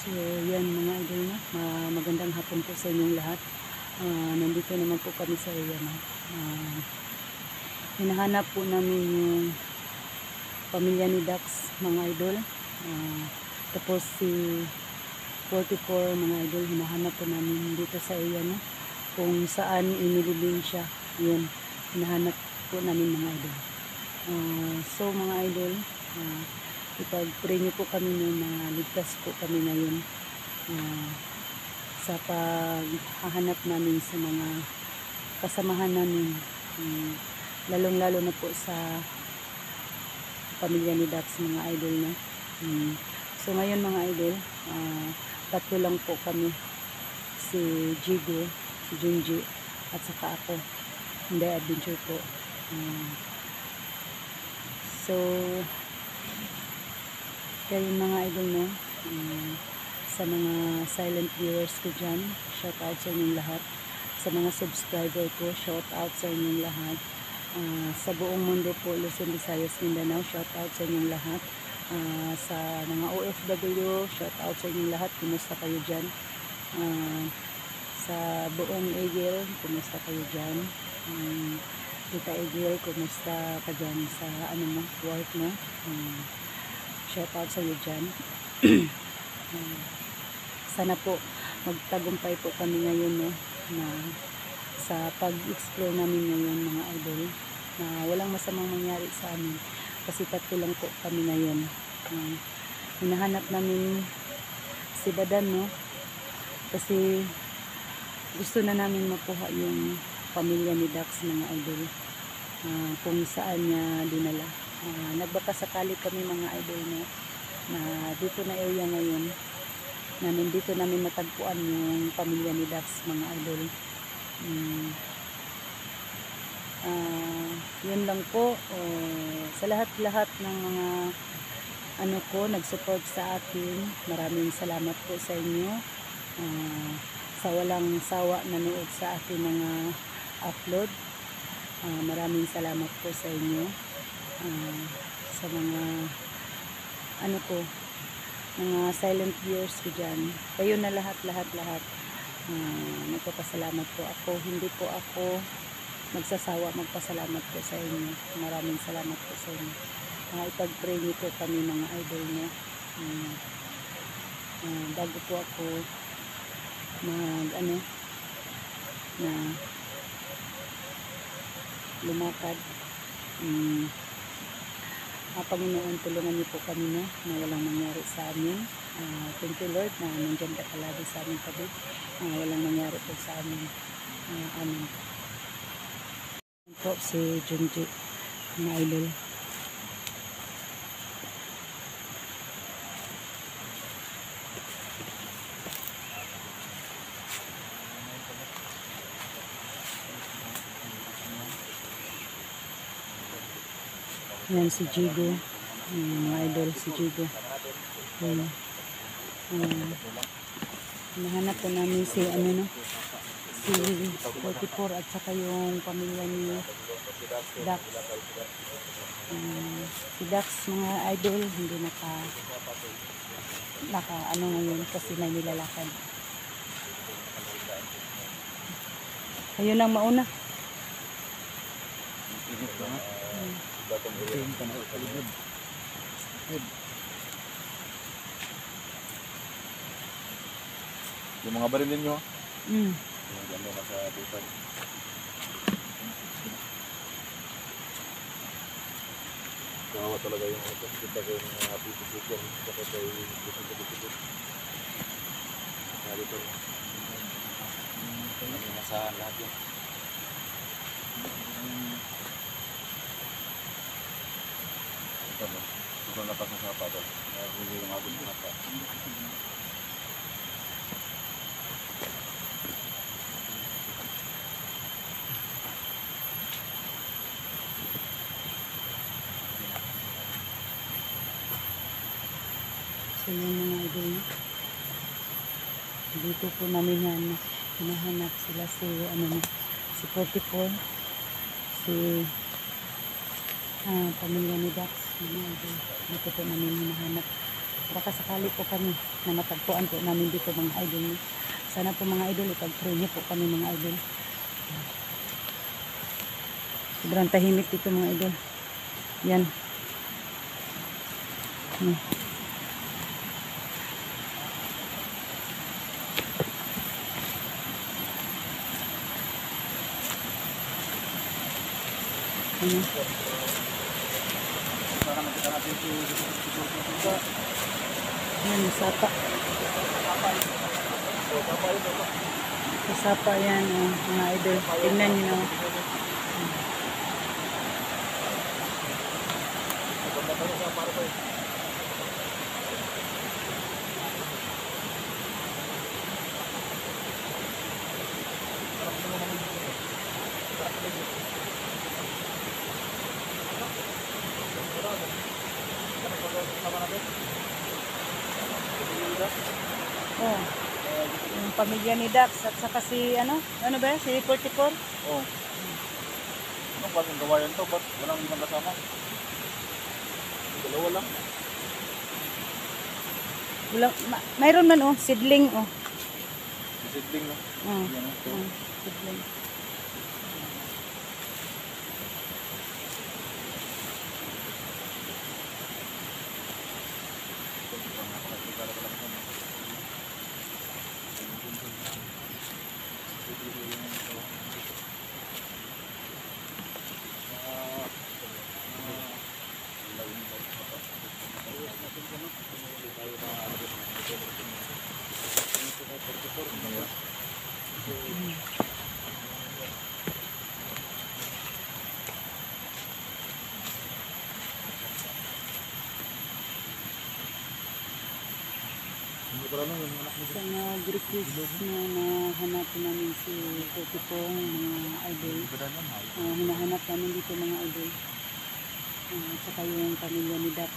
So yan mga idol na, magandang hapon po sa inyong lahat. Nandito naman po kami sa yan. Hinahanap po namin yung pamilya ni Dax mga idol. Tapos si 44 mga idol, hinahanap po namin dito sa iyan, kung saan inilibing siya. Yun, hinahanap po namin mga idol. So mga idol, ipag-pray niyo po kami na ligtas po kami ngayon sa paghahanap namin sa mga kasamahan namin, lalong lalo na po sa pamilya ni Dax mga idol na. So ngayon mga idol, tatlo lang po kami, si Jigo, si Junji, at saka ako, hindi adventure po. So kayo mga idol no, sa mga silent viewers ko dyan, shout out sa inyong lahat. Sa mga subscriber ko, shout out sa inyong lahat. Sa buong mundo po, Luzon, Visayas, Mindanao, shout out sa inyong lahat. Sa mga OFW, shout out sa inyong lahat. Kumusta kayo dyan? Sa buong Egil, kumusta kayo dyan? Tita Egil, kumusta ka dyan sa work mo? Shout out sa iyo dyan. Sana po magtagumpay po kami ngayon, no, na sa pag-explore namin ngayon mga idol, na walang masamang mangyari sa amin kasi tatlo lang po kami ngayon. Hinahanap namin si Dadan, no, kasi gusto na namin makuha yung pamilya ni Dax mga idol, kung saan niya dinala. Nagbakasakali kami mga idol, no, na dito na area ngayon na nandito namin matagpuan yung pamilya ni Dax mga idol. Yun lang po. Sa lahat-lahat ng mga nagsupport sa akin, maraming salamat po sa inyo. Sa walang sawa nanood sa akin mga upload, maraming salamat po sa inyo. Sa mga mga silent viewers ko dyan, kayo na lahat, nagpapasalamat po ako. Hindi po ako magsasawa magpasalamat po sa inyo. Maraming salamat po sa inyo. Ipag-pray niyo po kami mga idol niyo. Bago po ako na lumakad, Panginoon, tulungan niyo po kami na walang mangyari sa amin. Thank you Lord na nandiyan ka palagi sa aming tabi. Walang mangyari po sa amin. Amen. Po si Junji na idol. Yan si Jigo, mga idol, si Jigo. Nahanap po namin si si 44 at saka yung pamilya ni Dax. Si Dax mga idol, hindi naka ngayon kasi may nilalakad. Ayun ang mauna. Yung mga baril ninyo, yung gano'n na sa butan. Kawawa talaga yung ito. Kita ko yung mga piso-piso kapag ay piso-piso. Sabi ko, may nasahan lahat yun. Ito mo, sobrang lapas ng sapa doon. Hindi yung agad ng sapa. So yung mga idol na dito po namin hinahanap sila, si 44, si pamilya ni Dax, mga idol. Dito po namin hinahanap, baka sakali po kami na natagpuan po namin dito mga idol. Sana po mga idol, ipag-pray niyo po kami mga idol. Sobrang tahimik dito mga idol. Yan. Yan, sapa. Sapa yan, mga idol. Tingnan nyo na. Oh, yung pamilya ni Dax at saka si ano ba si 44? Oh. Anong klaseng gawayan to? Ba't walang ibang kasama? Dalawa lang. Mayroon man sidling Sidling no? Yan, ito. sidling. Sa nag-request na nahanapin namin si Pokipong mga idol. Hinahanap namin dito mga idol. At saka yung pamilya ni Dax.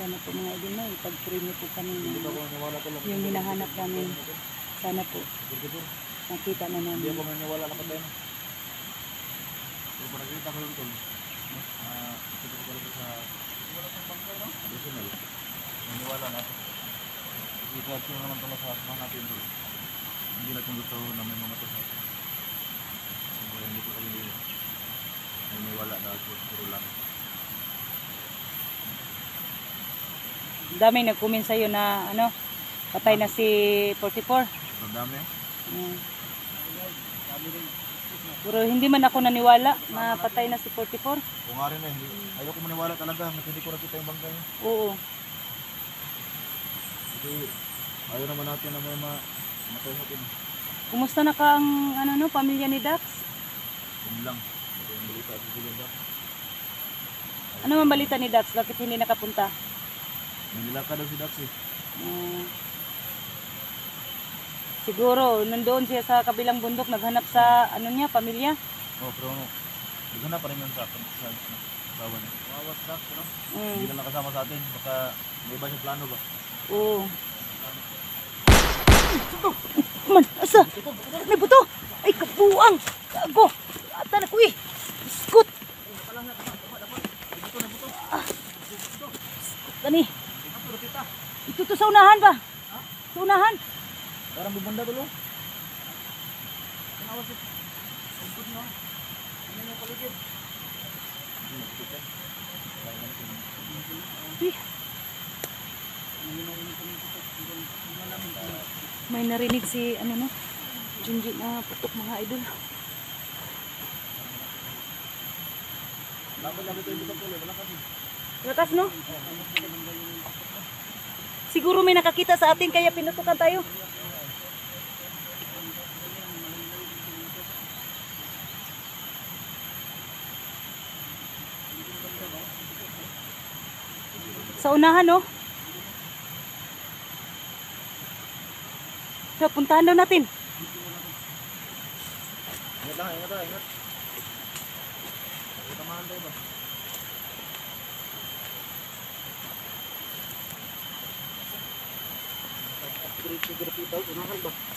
Sana po mga idol na ipag-pray niyo po kami na yung hinahanap namin. Sana po nakita na namin. Hindi ako maniwala na patay. Pero nakita ko yung tol. Ito ko talaga sa additional. Maniwala na ako. Kita ko naman ito sa mga natin tol. Hindi natin gusto na may mga to sa atin. Kaya hindi ko kami maniwala na puro lang. Daming nag-comment sa'yo na patay na si 44. Ang dami. Pero hindi man ako naniwala na patay na si 44. Kung nga rin ayaw ko maniwala talaga. Hindi ko nakita yung bangkay. Oo. Kasi ayaw naman natin na may matay sa atin. Kumusta na ka ang pamilya ni Dax? Yun lang. Ito yung balita sa Julian Dax. Ano man balita ni Dax? Bakit hindi nakapunta? Nilaka daw si Dax eh. Siguro, nandoon siya sa kabilang bundok, naghanap sa pamilya. Pero naghanap pa rin yun sa asawa niya. Wawas Dax, no? Hindi na nakasama sa atin. Baka may iba siyang plano ba? Oo. Man, asa? May buto! Ay, kabuang! Gago! Ata na ko eh! Biskut! Gani! Ito sa unahan ba? Sa unahan? Parang bubanda tulo. May narinig si Junji na putok mga idol. Lakas no? Siguro may nakakita sa atin kaya pinutukan tayo. Sa unahan no? So, puntahan daw natin. Ingat lang, ingat. Tamahan tayo ba?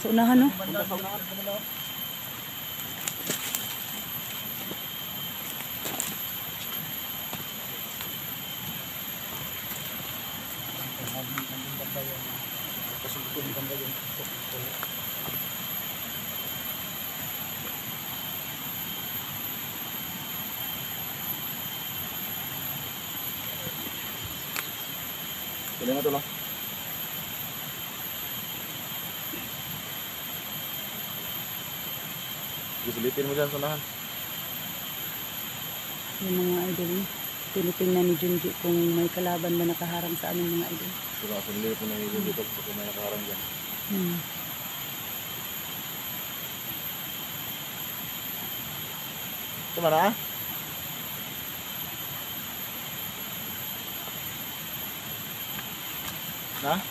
Sa unahan no? Pili mo ito lang. Silipin mo dyan sa unahan. Yung mga idol, tinitingnan ni Junji kung may kalaban ba nakaharang sa aming mga idol. Sila, silipin po na yung dito kung may nakaharang dyan. Hmm. Ito man ah? Na?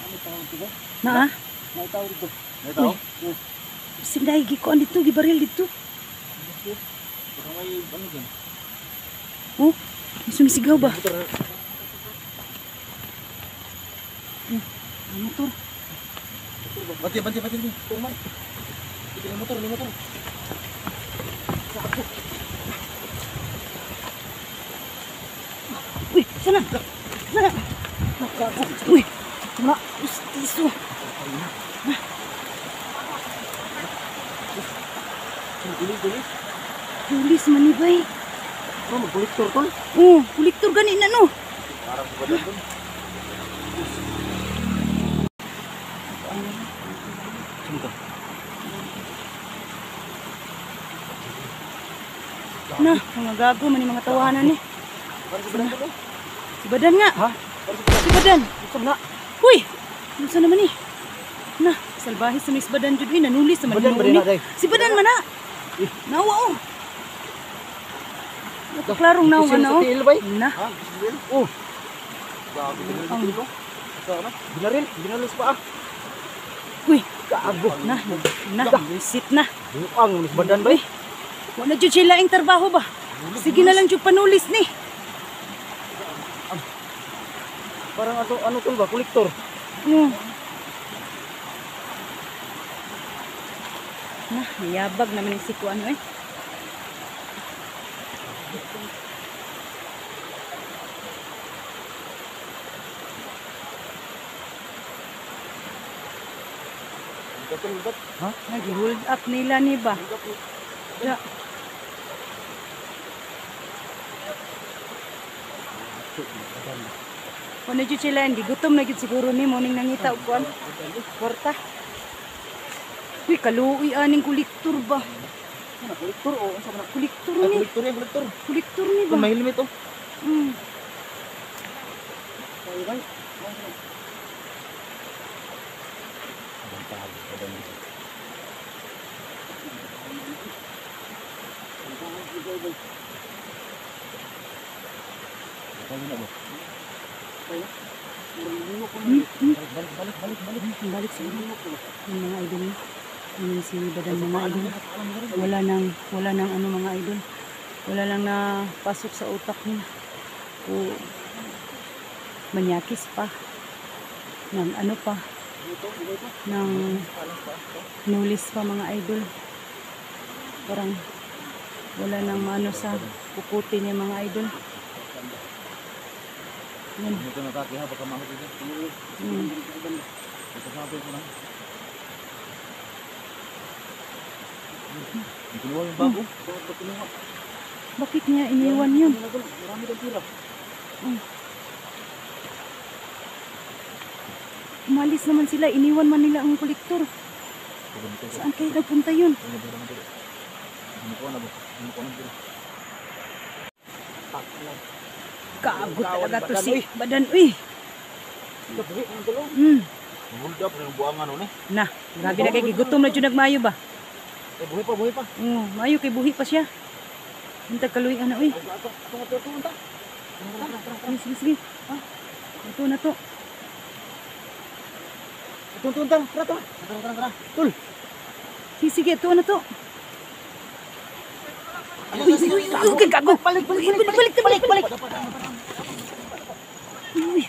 Ano tawag dito? Na ah? May tawag dito. May tawag? Sinday, gikuan dito, gibaril dito. Baka may ano dyan? Oh, may sumisigaw ba? Ang motor. Banti. Turman. Ito yung motor. Uy, sana. Uy, mga ustiso. Tulis. Pulis manibay. Ano, mag-kolektor to? Oh, kolektor gani na no. Parang sa badan to. Sino to? Na, mga gago man yung mga tawanan ni. Parang sa badan to? Si Badan nga. Ha? Si Badan. Isang na. Uy, ano sa naman ni? Na, salbahis sa Miss Badan jud nanulis sa Badan ba manununi. rin na, day? Si Badan man na. Nawa oh. Nakaklarong nawa na oh. Sa tiil ba? Na. Ha? Binaril? Oh. Grabe, binaril sa tiil oh. Saan na? Binaril sa paa. Uy, Gago. na, visit na. Buang, Miss Badan ba? Uy, wala jud sila ang trabaho ba? Sige na lang jud panulis ni. Parang ano to ba? Kolektor. Na, mayabag naman yung sikuan eh. Ha? Nag-hold up nila ni ba? Ya. Kung na jud sila, hindi gutom na jud siguro ni morning nangita og kuan. Kwarta. Uy, kaluoy aning kolektor ba? Ano, kolektor o? Ano sa Kolektor Ay, ni. kolektor yan, kolektor. Kolektor ni Ito, ba? may helmet oh. Mm. Balik sa yung mga idol niya. Yung si Badan mga idol. Wala nang ano mga idol. Wala lang na pasok sa utak niya. O manyakis pa. Ng ano pa. Ng nulis pa mga idol. Parang wala nang ano sa puputi niya mga idol. Yan. Ito natake ha, baka mahal dito. Ito sabi ko na. Kinuha yung bago. Bakit kinuha? Bakit niya iniwan yun? Marami kang tira. Umalis naman sila, iniwan man nila ang kolektor. Saan kayo nagpunta yun? Ano ko na ba? Ano ko na tira? Kagot talaga to si Badan. Uy! Gabi, ang dalaw. Hold up na yung buangan ano eh. Na, grabe na kay gigutom na dyan nagmayo ba? Buhay pa. Mayo kay buhi pa siya. Hintag kaluy ana uy. Sige. Ito na to. Tara. Tul. Sige, ito na to. Uy, gago. Balik. Uy.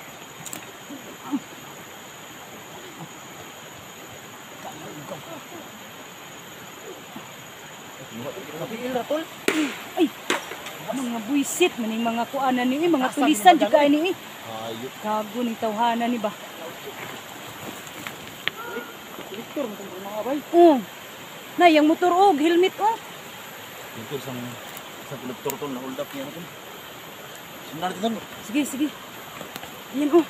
Ay, mga buisit, maning mga kuanan ni, mga tulisan di kain ni. Ayok. Kago ning tawhanan ni ba? Kolektor mo itong mga bay. Na, yung motor helmet Kolektor sa kolektor to na hold up niya natin. Simulan natin. Sige. Yan oh.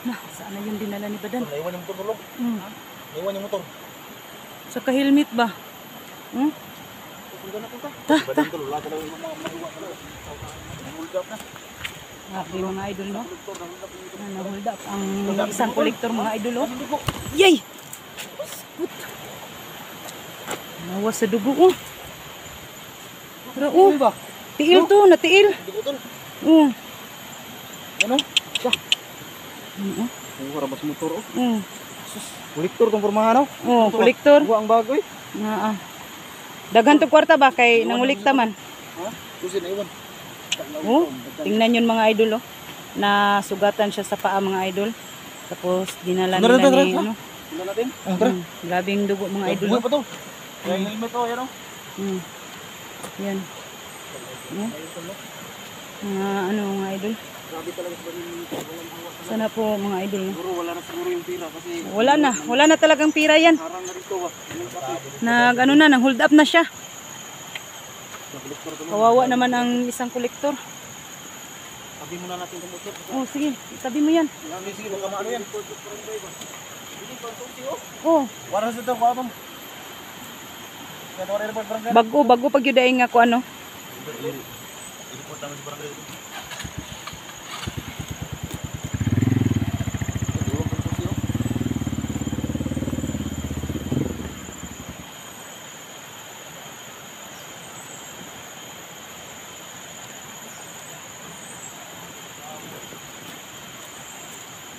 Na, saan na yung dinala ni Badan? Naiwan yung motor dulu. Hmm. Naiwan yung motor. Sa ka-helmet ba? Hmm? Ta. Badan dulu. Lahat na lang yung mga maluwa ka lang. Hold up na. Grabe mga idol, no? Hold up ang isang kolektor mga idol, oh. Yay! Put. Nawas sa dugo, oh. Pero, oh. Tiil to, natiil. Oh. Ano? Oo. Ang harabas motor, oh. Oh. Kolektor kung pormahan, oh. Oh, kolektor. Buwa ang bago, eh. Daghan to kwarta ba kay nangulikta man? Ha? Susi, naiwan. Oh, tingnan yun mga idol, oh. Na sugatan siya sa paa mga idol. Tapos dinala nila ni ano. Tingnan natin. Grabing dugo mga idol. Buhay pa to. Kaya yung helmet, oh. Yan, oh. Yan. Ano mga idol. Grabe talaga sa Sana po mga idol. No? siguro, wala na siguro yung pira kasi Wala na talagang pira yan. harang na rito, ba? Nang hold up na siya. Kolektor to, no? Kawawa naman ang isang kolektor. Sabi muna natin yung motor. Oh, sige, itabi mo yan. Sige, baka maano yan. Oh, Wala sa ito, kuha mo. Kaya wala report barangay. bago pag yun dahil nga ko ano. I-report namin sa barangay.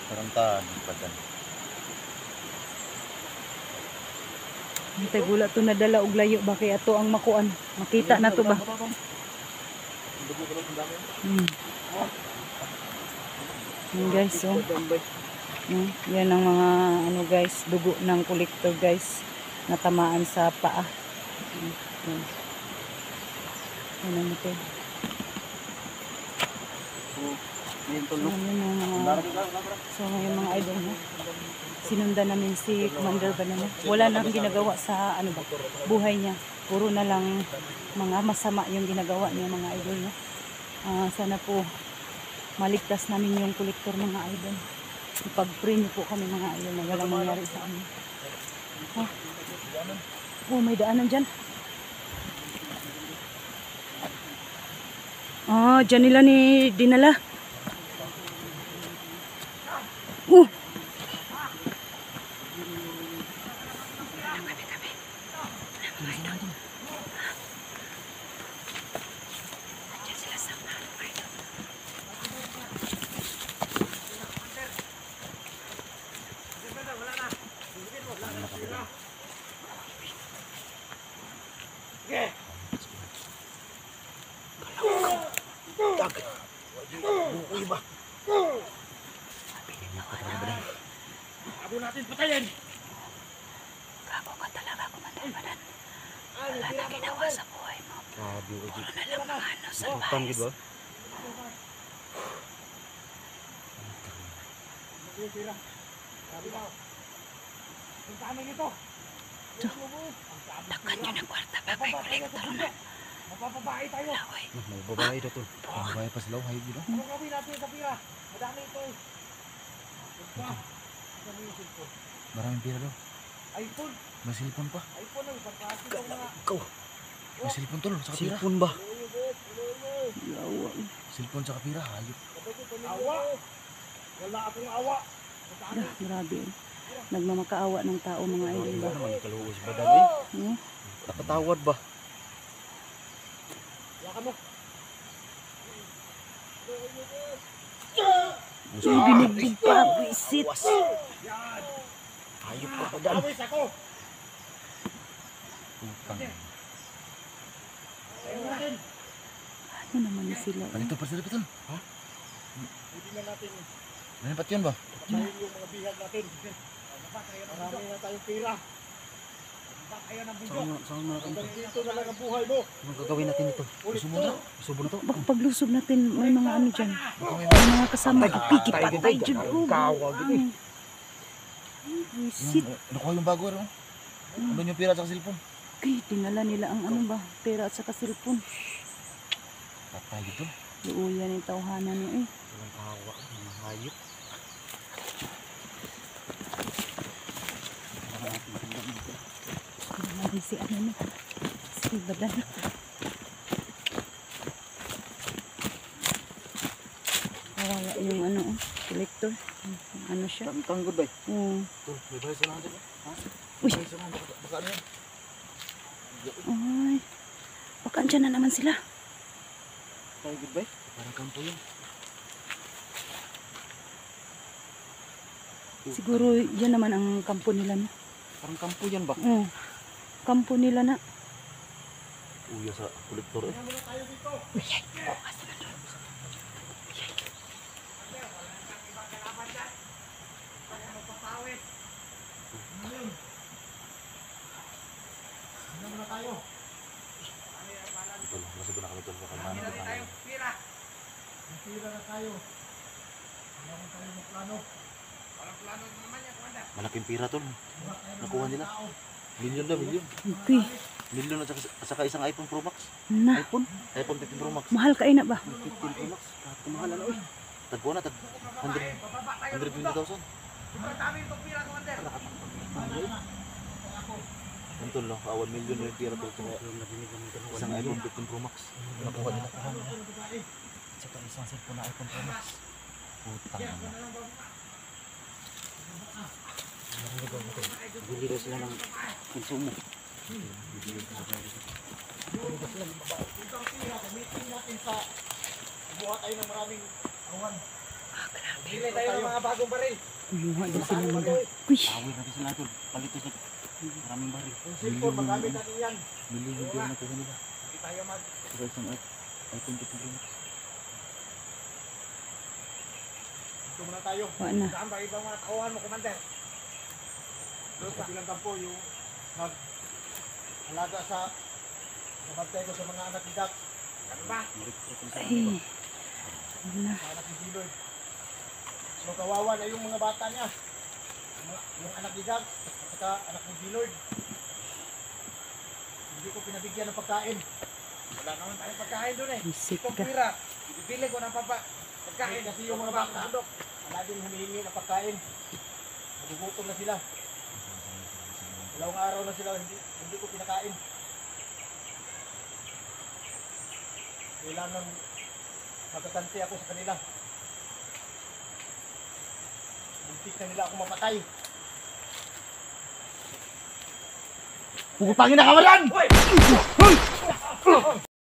Tarantahan, Badan. Hintay gula to nadala og layo ba kay ato ang makuan. Makita na to ba? Yan guys, so. Yan ang mga ano guys, dugo ng kolektor guys. Natamaan sa paa. Yan ang ito. So yung mga idol mo. Sinundan namin si Commander Banana. Wala nang ginagawa sa ano ba, buhay niya. Puro na lang mga masama yung ginagawa niya mga idol. No? Sana po maligtas namin yung kolektor mga idol. Ipag-pray niyo po kami mga idol na walang mangyari sa amin. Oh, may daanan dyan. Dyan nila ni dinala. Abo natin patayin. Gago ka talaga, Commander Banan. Wala na ginawa sa buhay mo. Puro na lang mga ano, salvahis. Takkan nyo ng kwarta ba kay kolektor na. Mapapabahay tayo. Laway. May babae dito. Babae pa sila. Hayop dito. Ano gawin natin sa pira? Madami ito eh. Maraming pira daw. iPhone. May cellphone pa. iPhone na. Ikaw. May cellphone tol. Sa pira. Cellphone ba? Cellphone sa pira. Hayop. Awa. Wala akong awa. Grabe. Nagmamakaawa ng tao mga idol ba? Ano naman kaluos ba dali? Nakatawad ba? Binigbig pa, visit. Hayop ka pa dyan. Utang. Ano naman sila? Ganito pa sila piton. Ha? Hindi na natin. Nanipat yun ba? Yung mga bihag natin. Marami na tayong pira. Saan mo natin ito? Dito na lang ang buhay mo. Anong gagawin natin ito? Isubo na? Isubo na to? Baka paglusob natin, may mga ano dyan. May mga kasama. Pigi patay dyan. Kawag. Visit. Nakuha yung bago rin. Andun yung pira sa cellphone. Okay, tingala nila ang ano ba, pera at saka cellphone. Patay gitu. Luuyan yung tawhanan niyo eh. Walang kahawa, mga hayop. Mari si ano ni. Si Badan. Kawawa yung ano, collector. Ano siya? Tanggod ba? Oo. Tol, may bahay sa natin. Ha? Uy. Bahay sa natin. Baka ano yan? Ay. Baka andyan na naman sila. Tanggod ba? Parang kampo yun. Siguro yan naman ang kampo nila na. Parang kampo yan ba? Oo. Kampo nila na. Uya sa kolektor eh. Tol, masig na kami tol. Baka namin ito tayo. Malaking pira tol. Nakuha nila. Milyon na, milyon. Okay. Milyon at saka isang iPhone Pro Max. Na. iPhone 15 Pro Max. Mahal ka na ba? 15 Pro Max. Kahit kumahal ano eh. Tagpo na, 120,000. Ang tol, no? 1 million na yung pira tol. Isang iPhone 15 Pro Max. Nakuha nila. Saka isang cellphone na iPhone Pro Max. Putang na. Bili daw sila ng konsumo. Bili tayo ng mga bagong baril. Kumuha din sila ng dami. Uy. Awin natin sila tol. Palito sa maraming baril. Cellphone, magamit natin yan. Milyon na nakuha nila. Hindi tayo mag... Saka isang iPhone 15 Pro Max. Ito muna tayo. Wala na. Saan ba ibang mga tauhan mo, Commander? Doon sa bilang kampo, yung nag-alaga sa bantay ko sa mga anak ni Jack. Ano ba? Ay. Wala. Mga anak ni Gilord. So kawawa na yung mga bata niya. Yung anak ni Jack, at saka anak ni Gilord. Hindi ko pinabigyan ng pagkain. Wala naman tayong pagkain doon eh. Isip Itong ka. pira, ibibili ko ng pagkain kasi yung mga bata, wala din humihingi ng pagkain. Nagugutom na sila. Dalawang araw na sila, hindi ko pinakain. Kailangan magkakanti ako sa kanila. Muntik na nila ako mapatay. Puputangin na kawalan!